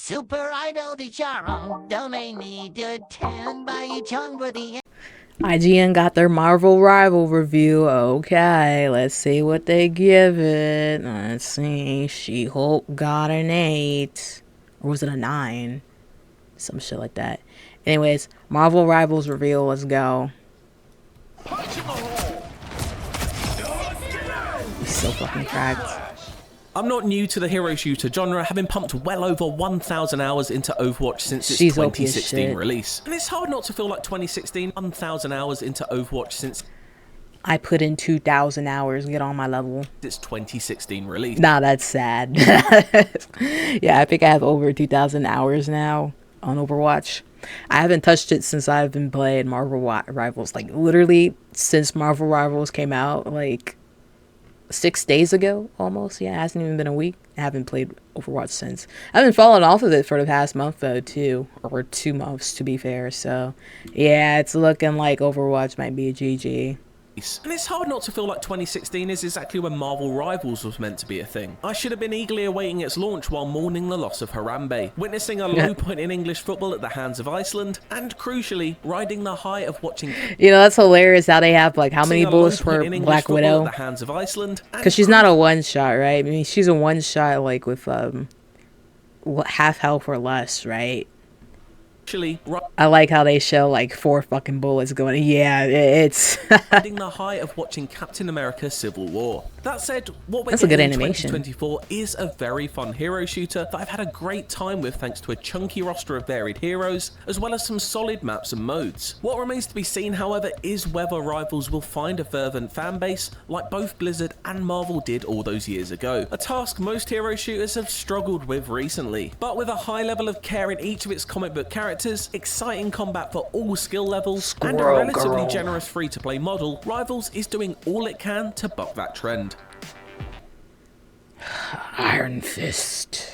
Super Idol di Charo, domain to 10 by Chung for the IGN got their Marvel Rival review. Okay, let's see what they give it. Let's see. She-Hulk got an 8. Or was it a 9? Some shit like that. Anyways, Marvel Rivals reveal. Let's go. He's so fucking cracked. I'm not new to the hero shooter genre, having pumped well over 1,000 hours into Overwatch since its 2016 release. And it's hard not to feel like 2016, 1,000 hours into Overwatch since I put in 2,000 hours to get on my level. Its 2016 release. Nah, that's sad. Yeah, I think I have over 2,000 hours now on Overwatch. I haven't touched it since I've been playing Marvel Rivals. Like, literally, since Marvel Rivals came out, like 6 days ago almost. Yeah, it hasn't even been a week. I haven't played Overwatch since. I've been falling off of it for the past month though too, or 2 months to be fair. So yeah, it's looking like Overwatch might be a GG. And it's hard not to feel like 2016 is exactly when Marvel Rivals was meant to be a thing. I should have been eagerly awaiting its launch while mourning the loss of Harambe, witnessing a low point in English football at the hands of Iceland, and crucially, riding the high of watching... You know, that's hilarious how they have, like, how many bullets for Black Widow? At the hands of Iceland, because she's not a one-shot, right? I mean, she's a one-shot, like, with, half health or less, right? I like how they show like 4 fucking bullets going. Yeah, it's riding the high of watching Captain America: Civil War. That said, what we're That's a good getting in animation. 2024 is a very fun hero shooter that I've had a great time with thanks to a chunky roster of varied heroes, as well as some solid maps and modes. What remains to be seen, however, is whether Rivals will find a fervent fanbase like both Blizzard and Marvel did all those years ago, a task most hero shooters have struggled with recently. But with a high level of care in each of its comic book characters, exciting combat for all skill levels, and a relatively generous free-to-play model, Rivals is doing all it can to buck that trend. Iron Fist.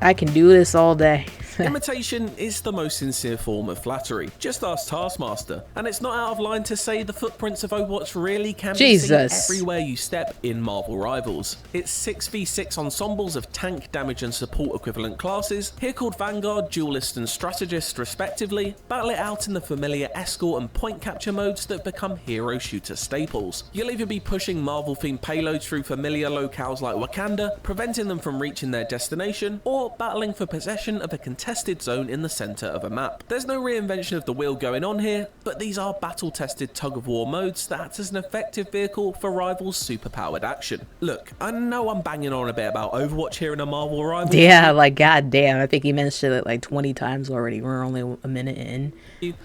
I can do this all day. Imitation is the most sincere form of flattery. Just ask Taskmaster. And it's not out of line to say the footprints of Overwatch really can be seen everywhere you step in Marvel Rivals. It's 6v6 ensembles of tank, damage and support equivalent classes, here called Vanguard, Duelist and Strategist respectively, battle it out in the familiar escort and point capture modes that become hero shooter staples. You'll either be pushing Marvel themed payloads through familiar locales like Wakanda, preventing them from reaching their destination, or battling for possession of a contested zone in the center of a map. There's no reinvention of the wheel going on here, but these are battle-tested tug-of-war modes that act as an effective vehicle for Rivals' superpowered action. Look, I know I'm banging on a bit about Overwatch here in a Marvel Rivals. Yeah, like goddamn, I think he mentioned it like 20 times already. We're only a minute in.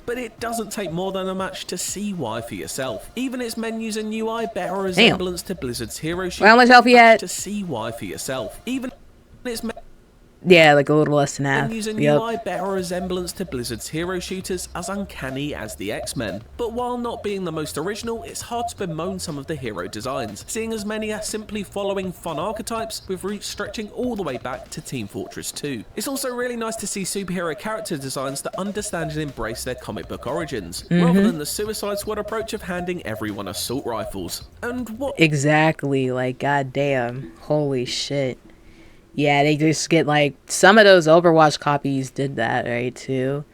But it doesn't take more than a match to see why for yourself. Even its menus and UI bear a resemblance to Blizzard's hero shooter. How much health he had? To see why for yourself. Even its yeah, like a little less than half. Menus and UI bear a resemblance to Blizzard's hero shooters as uncanny as the X-Men. But while not being the most original, it's hard to bemoan some of the hero designs, seeing as many are simply following fun archetypes with roots stretching all the way back to Team Fortress 2. It's also really nice to see superhero character designs that understand and embrace their comic book origins, rather than the Suicide Squad approach of handing everyone assault rifles. And what exactly, like goddamn, holy shit. Yeah, they just get, like, some of those Overwatch copies did that, right, too.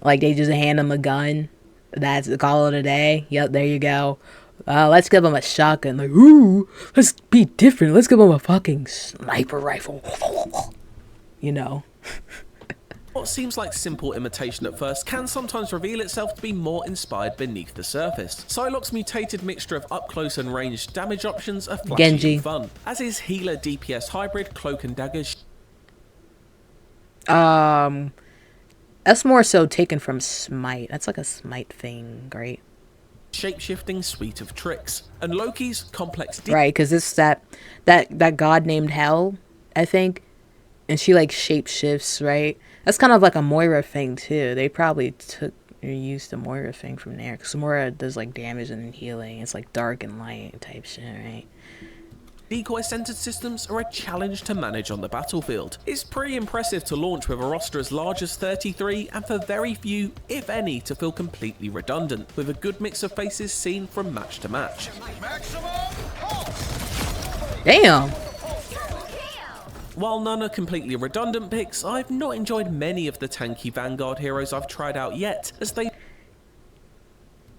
Like, they just hand them a gun. That's the call of the day. Yep, there you go. Let's give them a shotgun. Like, ooh, let's be different. Let's give them a fucking sniper rifle. You know. What seems like simple imitation at first can sometimes reveal itself to be more inspired beneath the surface. Psylocke's mutated mixture of up-close and ranged damage options are flashy Genji. and fun, as is healer DPS hybrid Cloak and Dagger. That's more so taken from Smite. That's like a Smite thing, right? Shape-shifting suite of tricks, and Loki's complex right, because it's that god named Hel, I think, and she like shape-shifts, right? That's kind of like a Moira thing too. They probably took or used the Moira thing from there, because Moira does like damage and healing. It's like dark and light type shit, right? Decoy-centered systems are a challenge to manage on the battlefield. It's pretty impressive to launch with a roster as large as 33 and for very few, if any, to feel completely redundant, with a good mix of faces seen from match to match. Maximum Damn. While none are completely redundant picks, I've not enjoyed many of the tanky Vanguard heroes I've tried out yet, as they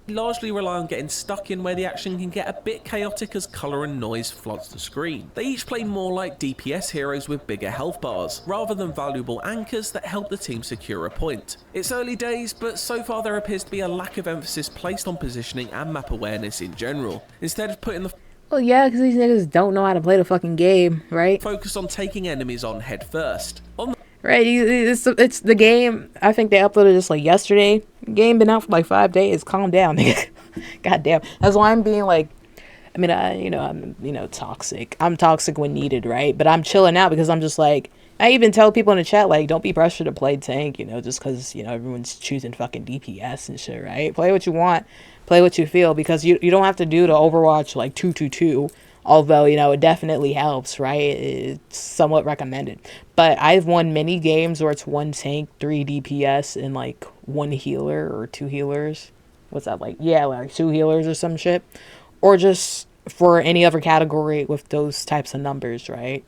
largely rely on getting stuck in where the action can get a bit chaotic as colour and noise floods the screen. They each play more like DPS heroes with bigger health bars, rather than valuable anchors that help the team secure a point. It's early days, but so far there appears to be a lack of emphasis placed on positioning and map awareness in general, instead of putting the Well, yeah, because these niggas don't know how to play the fucking game, right? focus on taking enemies on head first. Right, it's the game. I think they uploaded this like yesterday. The game been out for like 5 days. Calm down, nigga. God damn. That's why I'm being like, I mean, I'm toxic. I'm toxic when needed, right? But I'm chilling out because I'm just like, I even tell people in the chat, like, don't be pressured to play tank, just because, everyone's choosing fucking DPS and shit, right? Play what you want. Play what you feel, because you don't have to do the Overwatch like 2-2-2. Although, it definitely helps, right? It's somewhat recommended. But I've won many games where it's 1 tank, 3 DPS, and like 1 healer or 2 healers. What's that like? Yeah, like 2 healers or some shit. Or just for any other category with those types of numbers, right?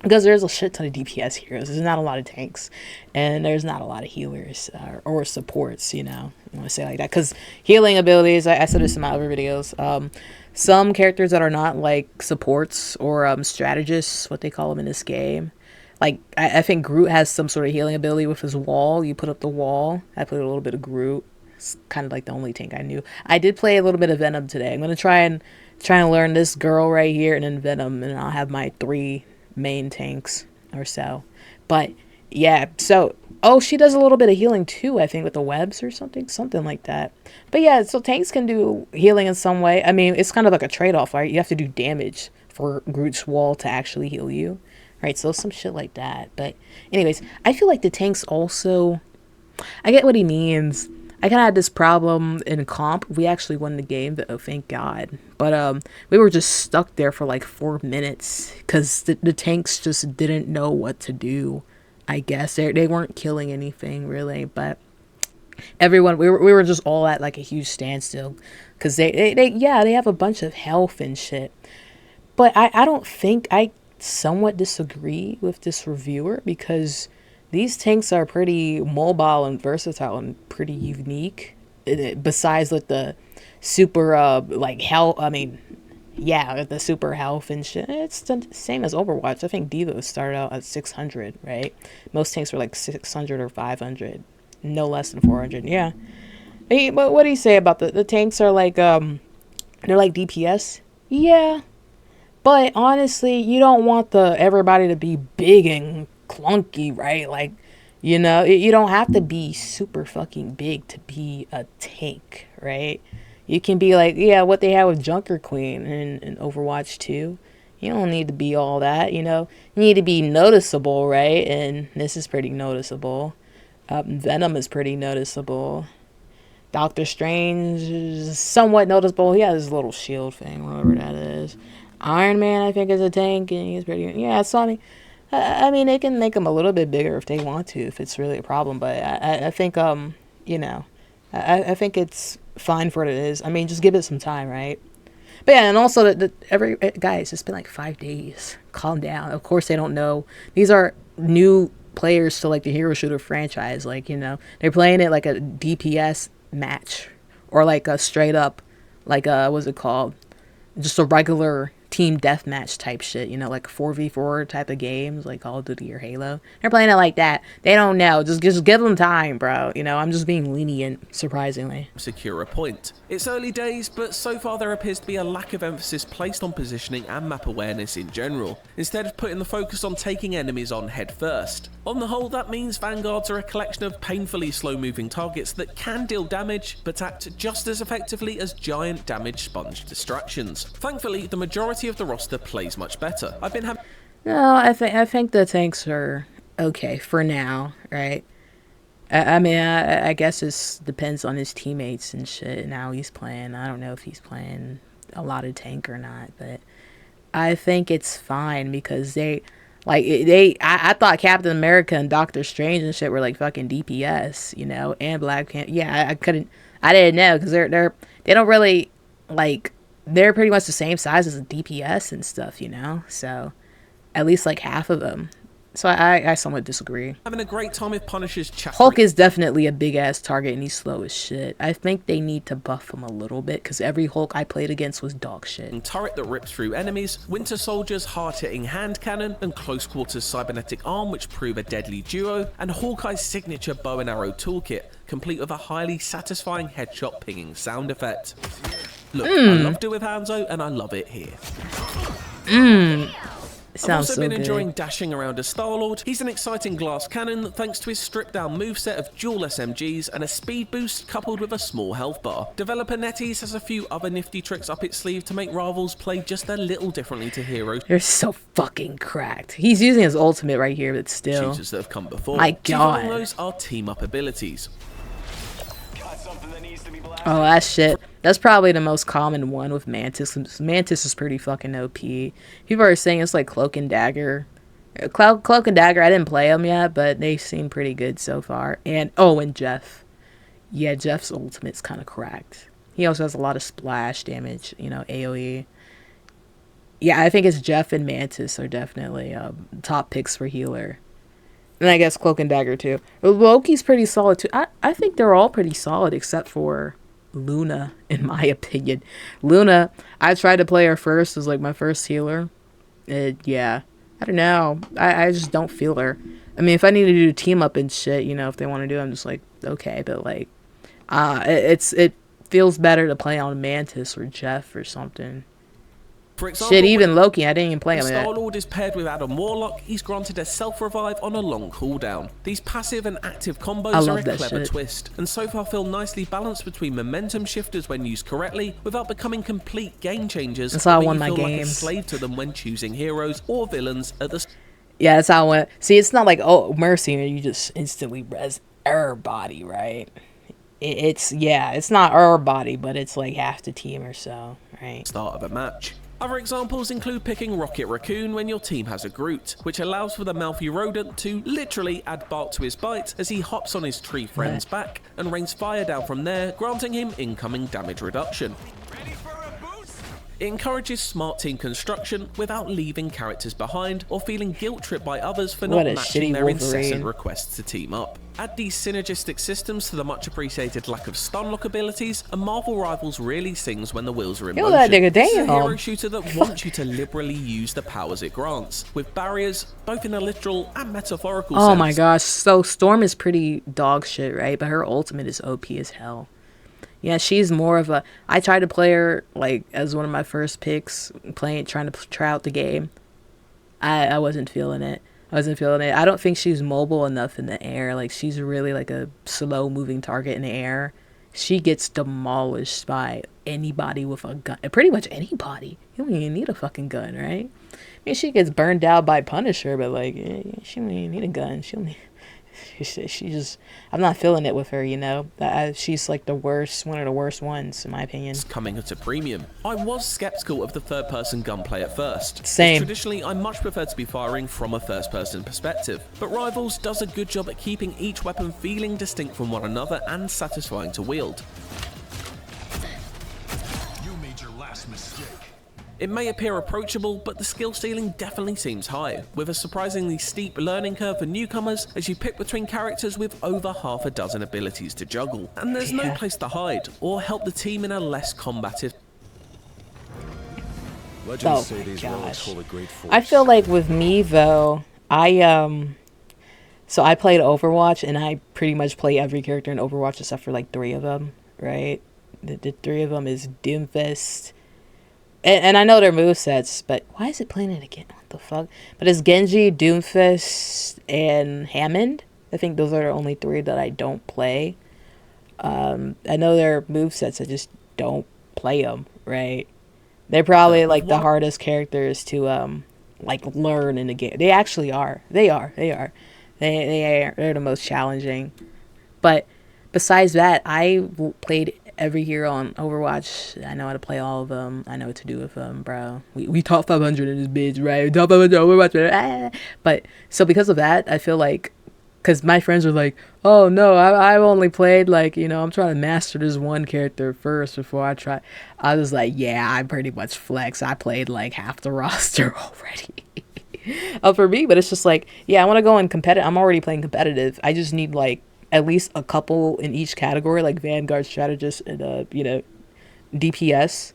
Because there's a shit ton of DPS heroes. There's not a lot of tanks. And there's not a lot of healers or supports, you want to say like that. Because healing abilities, I said this in my other videos, some characters that are not like supports or strategists, what they call them in this game. Like, I think Groot has some sort of healing ability with his wall. You put up the wall. I played a little bit of Groot. It's kind of like the only tank I knew. I did play a little bit of Venom today. I'm going to try and learn this girl right here and then Venom. And I'll have my 3 main tanks or so. But, yeah. So, she does a little bit of healing too, I think, with the webs or something like that. But yeah, so tanks can do healing in some way. I mean, it's kind of like a trade-off, right? You have to do damage for Groot's wall to actually heal you, right? So some shit like that. But anyways, I feel like the tanks also, I get what he means. I kind of had this problem in comp. We actually won the game, but oh, thank God. But we were just stuck there for like 4 minutes because the tanks just didn't know what to do. I guess they weren't killing anything really, but everyone we were just all at like a huge standstill because they have a bunch of health and shit. But I don't think, I somewhat disagree with this reviewer, because these tanks are pretty mobile and versatile and pretty unique. Besides with the super like health, I mean, yeah, the super health and shit. It's the same as Overwatch. I think Devo started out at 600, right? Most tanks were like 600 or 500. No less than 400, yeah. Hey, but what do you say about the tanks are like, they're like DPS? Yeah. But honestly, you don't want everybody to be big and clunky, right? Like, you don't have to be super fucking big to be a tank, right? You can be like, yeah, what they have with Junker Queen in Overwatch 2. You don't need to be all that, You need to be noticeable, right? And this is pretty noticeable. Venom is pretty noticeable. Doctor Strange is somewhat noticeable. He has his little shield thing, whatever that is. Iron Man, I think, is a tank, and he's pretty... Yeah, so I mean, they can make him a little bit bigger if they want to, if it's really a problem. But I think, I think it's fine for what it is. I mean, just give it some time, right? But yeah, and also, guys, it's been like 5 days. Calm down. Of course, they don't know. These are new players to like the hero shooter franchise. Like, they're playing it like a DPS match, or like a straight up, like what's it called? Just a regular team deathmatch type shit, like 4v4 type of games, like Call of Duty or Halo. They're playing it like that. They don't know. Just give them time, bro. I'm just being lenient, surprisingly. Secure a point. It's early days, but so far there appears to be a lack of emphasis placed on positioning and map awareness in general, instead of putting the focus on taking enemies on head first. On the whole, that means Vanguards are a collection of painfully slow-moving targets that can deal damage, but act just as effectively as giant damage sponge distractions. Thankfully, the majority of the roster plays much better. No, I think the tanks are okay for now, right? I mean, I guess it depends on his teammates and shit and how he's playing. I don't know if he's playing a lot of tank or not, but I think it's fine because I thought Captain America and Doctor Strange and shit were like fucking DPS, and Black Panther. Yeah, I didn't know because they don't really like they're pretty much the same size as a DPS and stuff, you know? So at least like half of them. So I somewhat disagree. Having a great time with Punisher's chat. Hulk is definitely a big ass target and he's slow as shit. I think they need to buff him a little bit because every Hulk I played against was dog shit. And turret that rips through enemies, Winter Soldier's hard-hitting hand cannon, and close quarters cybernetic arm which prove a deadly duo, and Hawkeye's signature bow and arrow toolkit, complete with a highly satisfying headshot pinging sound effect. Look, I loved it with Hanzo and I love it here. I've also been enjoying dashing around as Star-Lord. He's an exciting glass cannon that, thanks to his stripped-down moveset of dual SMGs and a speed boost coupled with a small health bar. Developer NetEase has a few other nifty tricks up its sleeve to make rivals play just a little differently to heroes. They're so fucking cracked. He's using his ultimate right here, but still. Shooters that have come before. My God. Two of those are team-up abilities. Oh, that shit. That's probably the most common one with Mantis. Mantis is pretty fucking OP. People are saying it's like Cloak and Dagger. Cloak and Dagger, I didn't play them yet, but they seem pretty good so far. And, oh, and Jeff. Yeah, Jeff's ultimate's kind of cracked. He also has a lot of splash damage, you know, AoE. Yeah, I think it's Jeff and Mantis are definitely top picks for healer. And I guess Cloak and Dagger, too. Loki's pretty solid, too. I think they're all pretty solid, except for Luna, in my opinion. Luna, I tried to play her first as, like, my first healer. Yeah. I don't know. I just don't feel her. I mean, if I need to do team up and shit, you know, if they want to do it, I'm just like, okay. But, like, it feels better to play on Mantis or Jeff or something. For example, shit, even Loki, I didn't even play him yet. Star-Lord is paired with Adam Warlock. He's granted a self-revive on a long cooldown. These passive and active combos are a clever twist, and so far feel nicely balanced between momentum shifters when used correctly, without becoming complete game changers. That's how I won my games. Like a slave to them when choosing heroes or villains at the. Yeah, that's how I went. See, it's not like, oh, Mercy, you just instantly res everybody, right? It's not everybody, but it's like half the team or so, right? Start of a match. Other examples include picking Rocket Raccoon when your team has a Groot, which allows for the mouthy rodent to literally add bark to his bite as he hops on his tree friend's back and rains fire down from there, granting him incoming damage reduction. It encourages smart team construction without leaving characters behind or feeling guilt-tripped by others for not matching their incessant requests to team up. Add these synergistic systems to the much-appreciated lack of stunlock abilities, and Marvel Rivals really sings when the wheels are in motion. It's a hero shooter that wants you to liberally use the powers it grants, with barriers both in a literal and metaphorical sense. Oh my gosh, so Storm is pretty dog shit, right? But her ultimate is OP as hell. Yeah, she's more of a. I tried to play her like as one of my first picks, trying to try out the game. I wasn't feeling it. I don't think she's mobile enough in the air. Like, she's really like a slow moving target in the air. She gets demolished by anybody with a gun. Pretty much anybody. You don't even need a fucking gun, right? I mean, she gets burned out by Punisher, but like, she don't even need a gun. She just, I'm not feeling it with her, you know. She's like the worst, one of the worst ones in my opinion. Coming at a premium. I was skeptical of the third-person gunplay at first. Same. Traditionally, I much prefer to be firing from a first-person perspective, but Rivals does a good job at keeping each weapon feeling distinct from one another and satisfying to wield. You made your last mistake. It may appear approachable, but the skill ceiling definitely seems high, with a surprisingly steep learning curve for newcomers as you pick between characters with over half a dozen abilities to juggle. And there's no place to hide, or help the team in a less combative. Oh my gosh. I feel like with me though, so I played Overwatch and I pretty much play every character in Overwatch except for like 3 of them, right? The 3 of them is Doomfist. And I know their movesets, but why is it playing it again? What the fuck? But it's Genji, Doomfist, and Hammond. I think those are the only 3 that I don't play. I know their movesets, I just don't play them, right? They're probably like the hardest characters to like learn in the game. They actually are. They're the most challenging. But besides that, I played every hero on Overwatch. I know how to play all of them. I know what to do with them, bro. We top 500 in this bitch, right? Top 500 Overwatch. But so because of that, I feel like because my friends were like, oh no, I've only played like, you know, I'm trying to master this one character first before I try. I was like, yeah, I pretty much flex. I played like half the roster already. For me, but it's just like, yeah, I want to go in competitive. I'm already playing competitive. I just need like at least a couple in each category, like Vanguard, Strategist, and you know, DPS,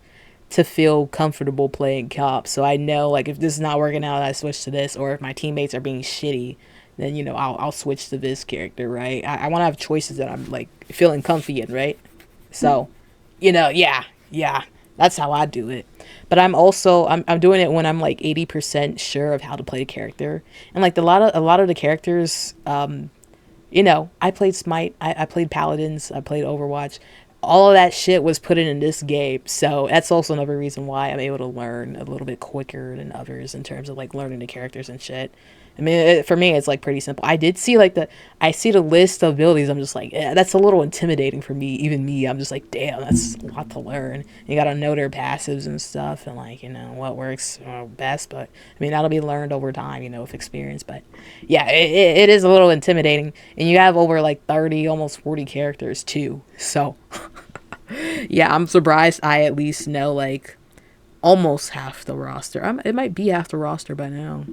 to feel comfortable playing co-op. So I know like if this is not working out, I switch to this, or if my teammates are being shitty, then you know I'll switch to this character, right? I want to have choices that I'm like feeling comfy in, right? So, you know, yeah, that's how I do it. But I'm also I'm doing it when I'm like 80% sure of how to play a character, and like a lot of the characters, you know, I played Smite, I played Paladins, I played Overwatch. All of that shit was put in this game, so that's also another reason why I'm able to learn a little bit quicker than others in terms of like learning the characters and shit. I mean, for me, it's like pretty simple. I see the list of abilities. I'm just like, yeah, that's a little intimidating for me. Even me, I'm just like, damn, that's a lot to learn. You gotta know their passives and stuff, and like, you know, what works best. But I mean, that'll be learned over time, you know, with experience. But yeah, it is a little intimidating, and you have over like 30, almost 40 characters too. So yeah, I'm surprised I at least know like almost half the roster. It might be half the roster by now.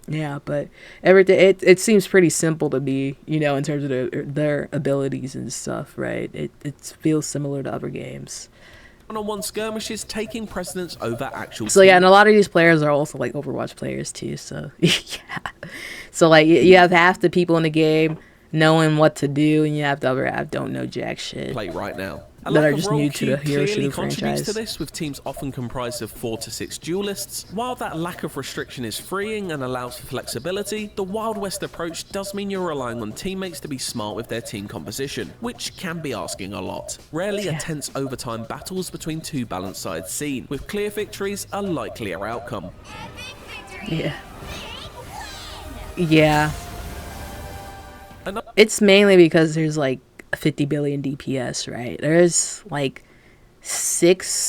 Yeah, but everything it seems pretty simple to me, you know, in terms of their abilities and stuff, right? It feels similar to other games. One-on-one skirmishes taking precedence over actual. So yeah, and a lot of these players are also like Overwatch players too. So yeah, so like you have half the people in the game knowing what to do, and you have the other half don't know jack shit. Play right now. That are just new to the hero shooter franchise. To this, with teams often comprised of 4 to 6 duelists. While that lack of restriction is freeing and allows for flexibility, the Wild West approach does mean you're relying on teammates to be smart with their team composition, which can be asking a lot. Rarely are tense overtime battles between two balanced sides seen, with clear victories a likelier outcome. Yeah. It's mainly because there's like 50 billion DPS, right? There's like six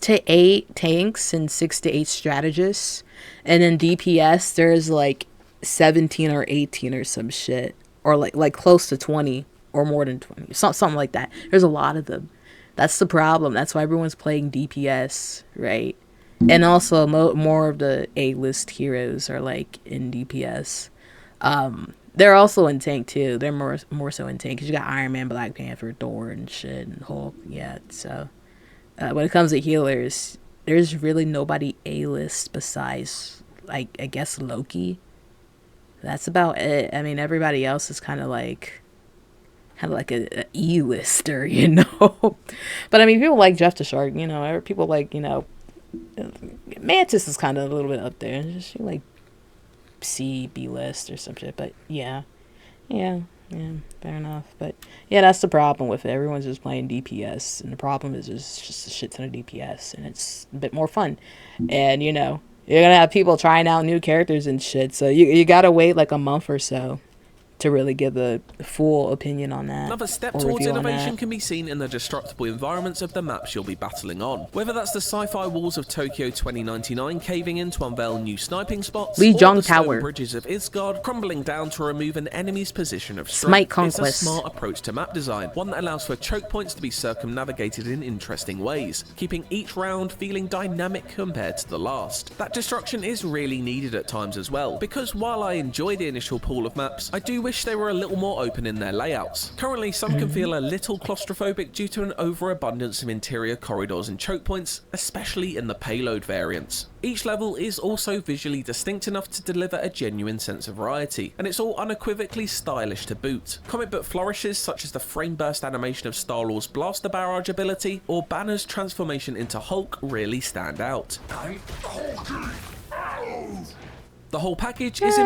to 8 tanks and 6 to 8 strategists, and in DPS there's like 17 or 18 or some shit, or like close to 20 or more than 20, something like that. There's a lot of them. That's the problem. That's why everyone's playing DPS, right? And also more of the A-list heroes are like in DPS. They're also in tank too. They're more so in tank because you got Iron Man, Black Panther, Thor, and shit, and Hulk. Yeah. So when it comes to healers, there's really nobody A-list besides, like, I guess Loki. That's about it. I mean, everybody else is kind of like a E-lister, you know. But I mean, people like Jeff the Shark, you know. People like, you know, Mantis is kind of a little bit up there. Just like B list or some shit, but yeah, fair enough. But yeah, that's the problem with it. Everyone's just playing DPS, and the problem is there's just a shit ton of DPS, and it's a bit more fun. And you know, you're gonna have people trying out new characters and shit, so you gotta wait like a month or so to really give a full opinion on that. Another step towards innovation can be seen in the destructible environments of the maps you'll be battling on. Whether that's the sci-fi walls of Tokyo 2099 caving in to unveil new sniping spots, Lee or Jong the stone Tower bridges of Isgard crumbling down to remove an enemy's position of strength. Smite Conquest. It's a smart approach to map design, one that allows for choke points to be circumnavigated in interesting ways, keeping each round feeling dynamic compared to the last. That destruction is really needed at times as well, because while I enjoy the initial pool of maps, I do wish they were a little more open in their layouts. Currently, some can feel a little claustrophobic due to an overabundance of interior corridors and choke points, especially in the payload variants. Each level is also visually distinct enough to deliver a genuine sense of variety, and it's all unequivocally stylish to boot. Comic book flourishes such as the frame burst animation of Star-Lord's blaster barrage ability, or Banner's transformation into Hulk really stand out. The whole package is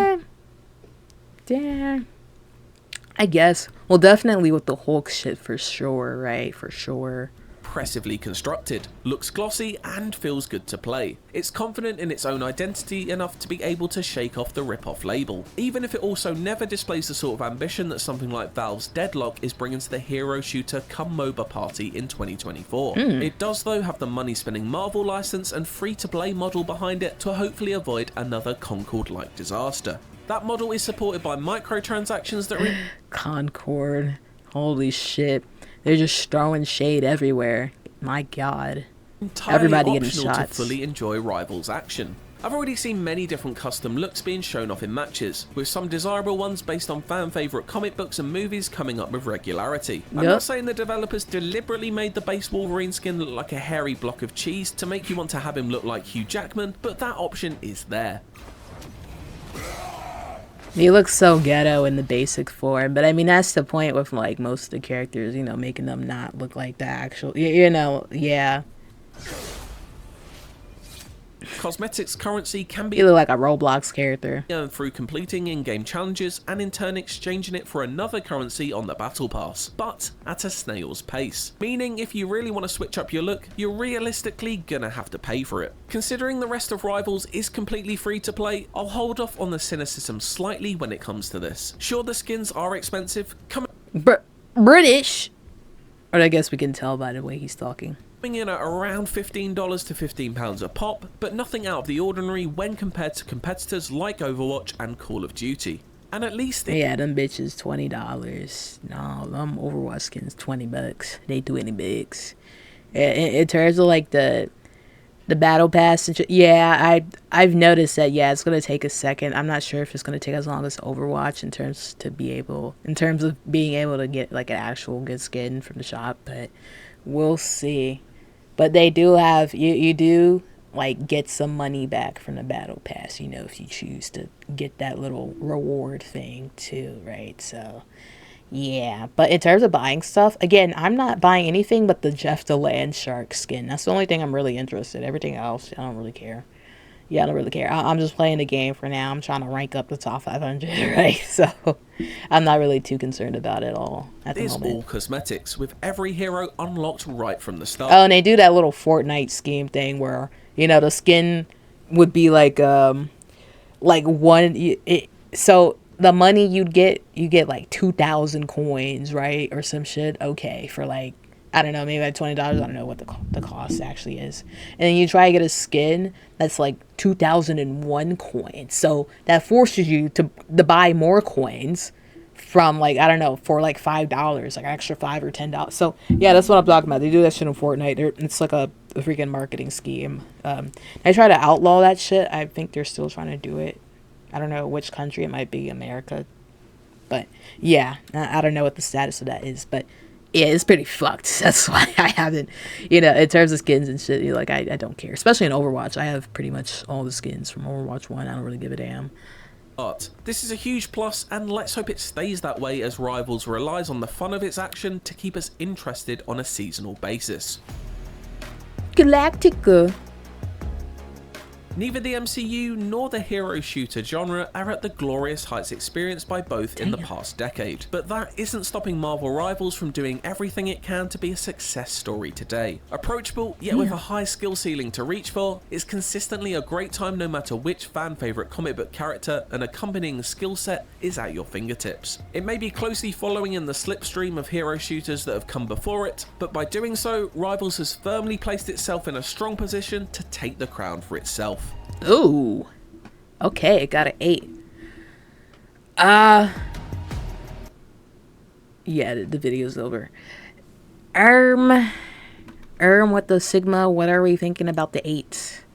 I guess. Well, definitely with the Hulk shit for sure, right? For sure. Impressively constructed, looks glossy, and feels good to play. It's confident in its own identity enough to be able to shake off the rip-off label, even if it also never displays the sort of ambition that something like Valve's Deadlock is bringing to the hero shooter come MOBA party in 2024. It does though have the money-spinning Marvel license and free-to-play model behind it to hopefully avoid another Concord-like disaster. That model is supported by microtransactions that are Concord. Holy shit. They're just throwing shade everywhere. My god. entirely Everybody getting optional shots. to fully enjoy Rivals action. I've already seen many different custom looks being shown off in matches, with some desirable ones based on fan favourite comic books and movies coming up with regularity. I'm not saying the developers deliberately made the base Wolverine skin look like a hairy block of cheese to make you want to have him look like Hugh Jackman, but that option is there. He looks so ghetto in the basic form, but I mean, that's the point with like most of the characters, you know, making them not look like the actual, you know, yeah. Cosmetics currency can be You look like a Roblox character. earned through completing in-game challenges and in turn exchanging it for another currency on the battle pass, but at a snail's pace. Meaning if you really want to switch up your look, you're realistically gonna have to pay for it. Considering the rest of Rivals is completely free to play, I'll hold off on the cynicism slightly when it comes to this. Sure, the skins are expensive, British! Or I guess we can tell by the way he's talking. coming in at around $15 to £15 a pop, but nothing out of the ordinary when compared to competitors like Overwatch and Call of Duty. And at least Yeah, them bitches $20. No, them Overwatch skins $20. They $20. In terms of like the battle pass and shit, yeah, I've noticed that. Yeah, it's gonna take a second. I'm not sure if it's gonna take as long as Overwatch in terms of being able to get like an actual good skin from the shop, but we'll see. But they do have you do like get some money back from the battle pass, you know, if you choose to get that little reward thing too, right? So yeah, but in terms of buying stuff, again, I'm not buying anything but the Jeff the Land Shark skin. That's the only thing I'm really interested in. Everything else, I don't really care. Yeah, I don't really care. I'm just playing the game for now. I'm trying to rank up the top 500, right? So I'm not really too concerned about it all at the moment. It is all cosmetics, with every hero unlocked right from the start. Oh, and they do that little Fortnite scheme thing where, you know, the skin would be like one. So the money you get like 2,000 coins, right, or some shit. Okay, for like, I don't know, maybe like $20. I don't know what the cost actually is. And then you try to get a skin that's like 2,001 coins. So that forces you to buy more coins from like, I don't know, for like $5, like extra $5 or $10. So yeah, that's what I'm talking about. They do that shit in Fortnite. It's like a freaking marketing scheme. They try to outlaw that shit. I think they're still trying to do it. I don't know which country. It might be America. But yeah, I don't know what the status of that is. But yeah, it's pretty fucked. That's why I haven't, you know, in terms of skins and shit, like, I don't care. Especially in Overwatch. I have pretty much all the skins from Overwatch 1. I don't really give a damn. But this is a huge plus, and let's hope it stays that way as Rivals relies on the fun of its action to keep us interested on a seasonal basis. Galactica. Neither the MCU nor the hero shooter genre are at the glorious heights experienced by both in the past decade, but that isn't stopping Marvel Rivals from doing everything it can to be a success story today. Approachable, yet with a high skill ceiling to reach for, it's consistently a great time no matter which fan favourite comic book character and accompanying skill set is at your fingertips. It may be closely following in the slipstream of hero shooters that have come before it, but by doing so, Rivals has firmly placed itself in a strong position to take the crown for itself. Ooh. Okay, it got an 8. Yeah, the video's over. What the Sigma, what are we thinking about the 8?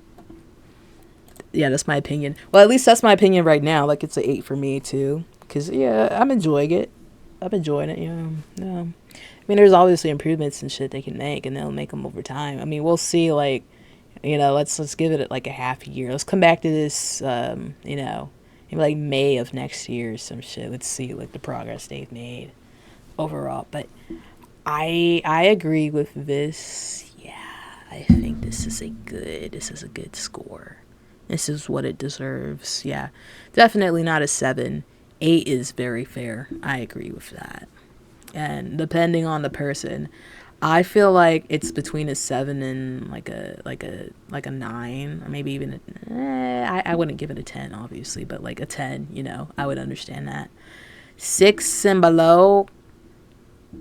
Yeah, that's my opinion. Well, at least that's my opinion right now. Like, it's an 8 for me, too. Because, yeah, I'm enjoying it. I'm enjoying it, yeah. I mean, there's obviously improvements and shit they can make, and they'll make them over time. I mean, we'll see, like, you know, let's give it like a half year. Let's come back to this, you know, maybe like May of next year or some shit. Let's see like the progress they've made overall. But I agree with this. Yeah, I think this is a good score. This is what it deserves. Yeah, definitely not a 7. 8 is very fair. I agree with that. And depending on the person, I feel like it's between a 7 and like a 9, or maybe even I wouldn't give it a 10, obviously, but like a 10, you know, I would understand that. 6 and below,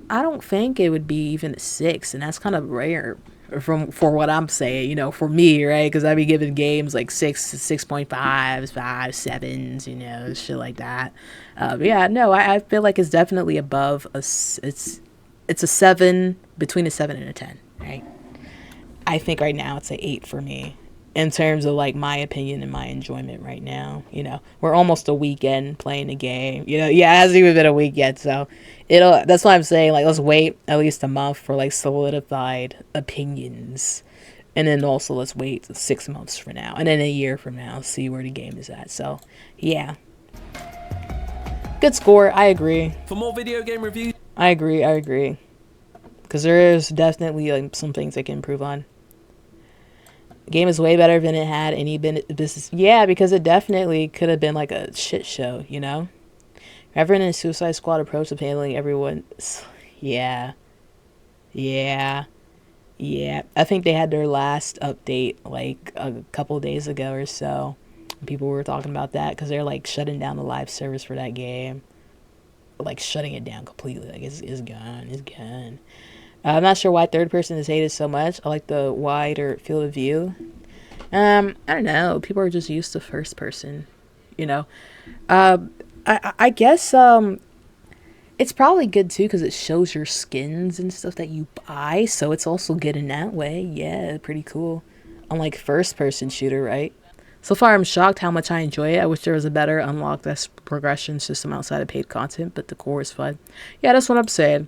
I don't think it would be even a 6, and that's kind of rare for what I'm saying, you know, for me, right? Because I be giving games like 6.5s, 5s, 7s, you know, shit like that. Yeah, no, I feel like it's definitely above it's a 7, between a 7 and a 10, right? I think right now it's a 8 for me in terms of like my opinion and my enjoyment right now. You know, we're almost a weekend playing the game. You know, yeah, it hasn't even been a week yet, so that's why I'm saying like let's wait at least a month for like solidified opinions. And then also let's wait 6 months from now and then a year from now, see where the game is at. So yeah. Good score, I agree. For more video game reviews, I agree. Because there is definitely like some things I can improve on. The game is way better than it had any business. Yeah, because it definitely could have been like a shit show, you know? Reverend and Suicide Squad approach of handling everyone. Yeah. I think they had their last update like a couple days ago or so. People were talking about that because they're like shutting down the live service for that game. Like shutting it down completely. Like it's gone. I'm not sure why third person is hated so much. I like the wider field of view. I don't know. People are just used to first person, you know. I guess it's probably good too because it shows your skins and stuff that you buy, so it's also good in that way. Yeah, pretty cool. Unlike first person shooter, right? So far, I'm shocked how much I enjoy it. I wish there was a better unlocked progression system outside of paid content, but the core is fun. Yeah, that's what I'm saying.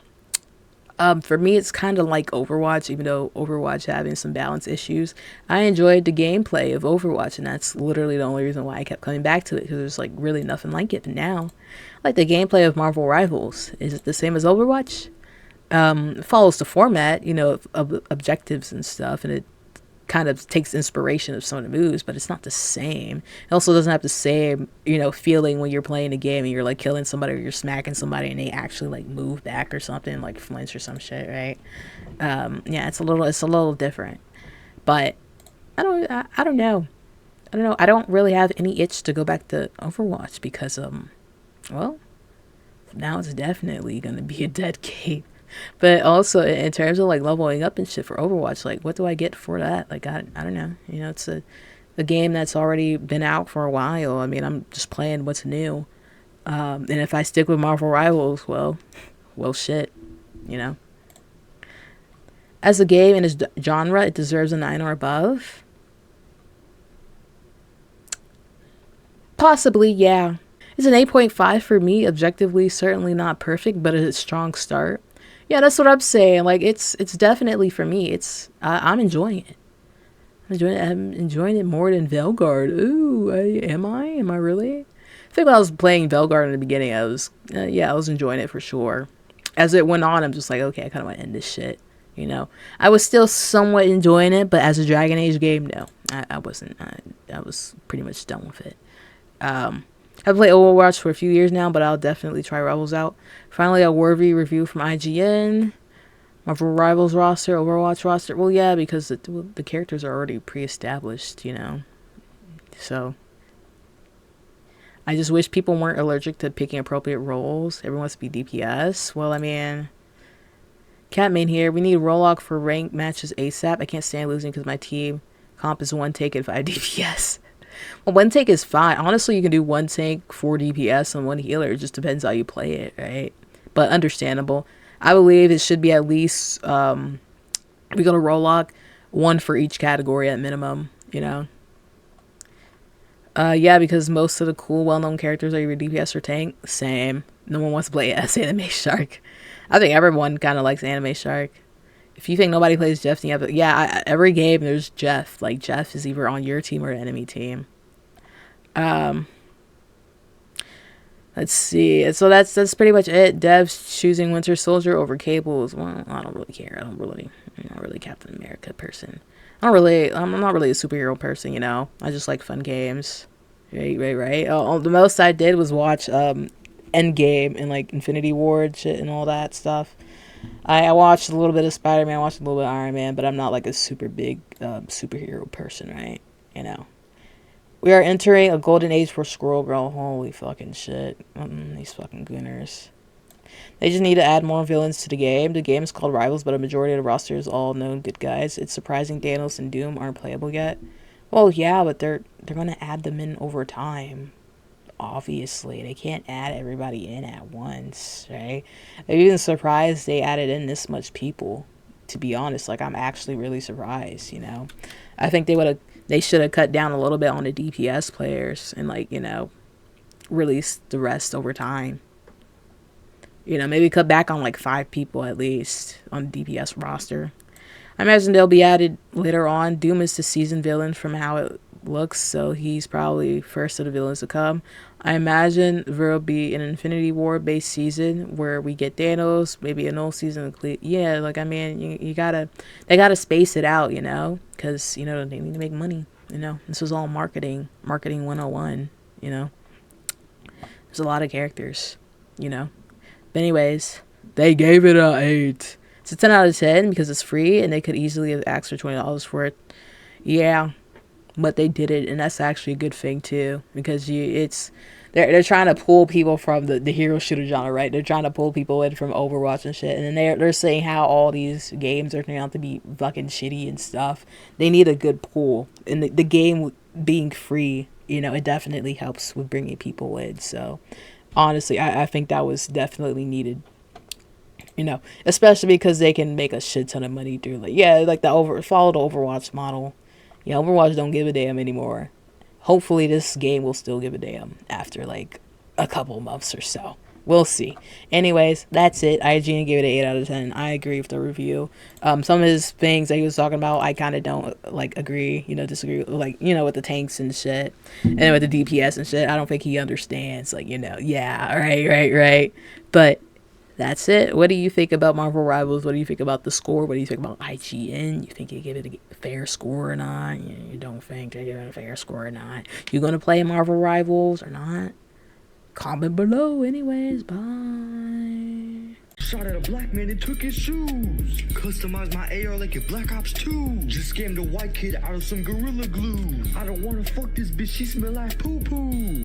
For me, it's kind of like Overwatch, even though Overwatch having some balance issues. I enjoyed the gameplay of Overwatch, and that's literally the only reason why I kept coming back to it, because there's like really nothing like it now. Like the gameplay of Marvel Rivals. Is it the same as Overwatch? It follows the format, you know, of objectives and stuff, and it kind of takes inspiration of some of the moves, but it's not the same. It also doesn't have the same, you know, feeling when you're playing a game and you're like killing somebody or you're smacking somebody and they actually like move back or something, like flinch or some shit, right? Yeah, it's a little different. But I don't know. I don't really have any itch to go back to Overwatch because well, now it's definitely gonna be a dead game. But also in terms of like leveling up and shit for Overwatch, like what do I get for that? Like I don't know. You know, it's a game that's already been out for a while. I mean, I'm just playing what's new. And if I stick with Marvel Rivals, well shit, you know. As a game and its genre, it deserves a 9 or above. Possibly, yeah. It's an 8.5 for me. Objectively, certainly not perfect, but it's a strong start. Yeah, that's what I'm saying. Like, it's definitely for me. I'm enjoying it. I'm enjoying it more than Velguard. Ooh, am I really? I think when I was playing Velguard in the beginning, I was enjoying it for sure. As it went on, I'm just like, okay, I kind of want to end this shit. You know, I was still somewhat enjoying it, but as a Dragon Age game, no, I wasn't. I was pretty much done with it. I've played Overwatch for a few years now, but I'll definitely try Rivals out. Finally, a worthy review from IGN. Marvel Rivals roster, Overwatch roster. Well, yeah, because the characters are already pre-established, you know. So, I just wish people weren't allergic to picking appropriate roles. Everyone wants to be DPS. Well, I mean, Catmain here. We need Rollock for ranked matches ASAP. I can't stand losing because my team comp is 1 take and 5 DPS. Well, 1 take is fine. Honestly, you can do 1 tank, 4 DPS, and 1 healer. It just depends how you play it, right? But understandable. I believe it should be at least, we go to Rollock, 1 for each category at minimum, you know? Yeah, because most of the cool, well-known characters are either DPS or tank. Same. No one wants to play as Anime Shark. I think everyone kind of likes Anime Shark. If you think nobody plays Jeff, then you have every game there's Jeff. Like, Jeff is either on your team or enemy team. Let's see. So that's pretty much it. Devs choosing Winter Soldier over Cables. Well, I don't really care. I'm not really Captain America person. I'm not really a superhero person, you know. I just like fun games. Right. The most I did was watch Endgame and like Infinity War shit and all that stuff. I watched a little bit of Spider-Man, I watched a little bit of Iron Man, but I'm not like a super big superhero person, right? You know. We are entering a golden age for Squirrel Girl. Holy fucking shit. These fucking gooners. They just need to add more villains to the game. The game is called Rivals, but a majority of the roster is all known good guys. It's surprising Thanos and Doom aren't playable yet. Well, yeah, but they're gonna add them in over time. Obviously, they can't add everybody in at once, right? I'm even surprised they added in this much people. To be honest, like, I'm actually really surprised. You know, I think they should have cut down a little bit on the DPS players and, like, you know, release the rest over time. You know, maybe cut back on like 5 people at least on the DPS roster. I imagine they'll be added later on. Doom is the season villain from how it looks, so he's probably first of the villains to come. I imagine there'll be an Infinity War based season where we get Thanos, maybe an old season. Yeah, like, I mean, they gotta space it out, you know, because, you know, they need to make money. You know, this was all marketing 101. You know, there's a lot of characters, you know. But anyways, they gave it a 8. It's a 10 out of 10 because it's free and they could easily have asked for $20 for it. Yeah, but they did it, and that's actually a good thing too, because they're trying to pull people from the hero shooter genre, right? They're trying to pull people in from Overwatch and shit, and then they're saying how all these games are turning out to be fucking shitty and stuff. They need a good pull, and the game being free, you know, it definitely helps with bringing people in. So honestly, I think that was definitely needed, you know, especially because they can make a shit ton of money through, like, yeah, like follow the Overwatch model. Yeah, Overwatch don't give a damn anymore. Hopefully this game will still give a damn after like a couple months or so. We'll see. Anyways, that's it. IGN gave it an 8 out of 10. I agree with the review. Some of his things that he was talking about, I kind of don't like agree, you know, disagree, like, you know, with the tanks and shit, and then with the DPS and shit. I don't think he understands, like, you know, yeah, right. But that's it. What do you think about Marvel Rivals? What do you think about the score? What do you think about IGN? You think you give it a fair score or not? You don't think they give it a fair score or not? You gonna play Marvel Rivals or not? Comment below. Anyways, bye. Shot at a black man and took his shoes. Customized my AR like a Black Ops 2. Just scammed a white kid out of some Gorilla Glue. I don't wanna fuck this bitch, she smell like poo poo.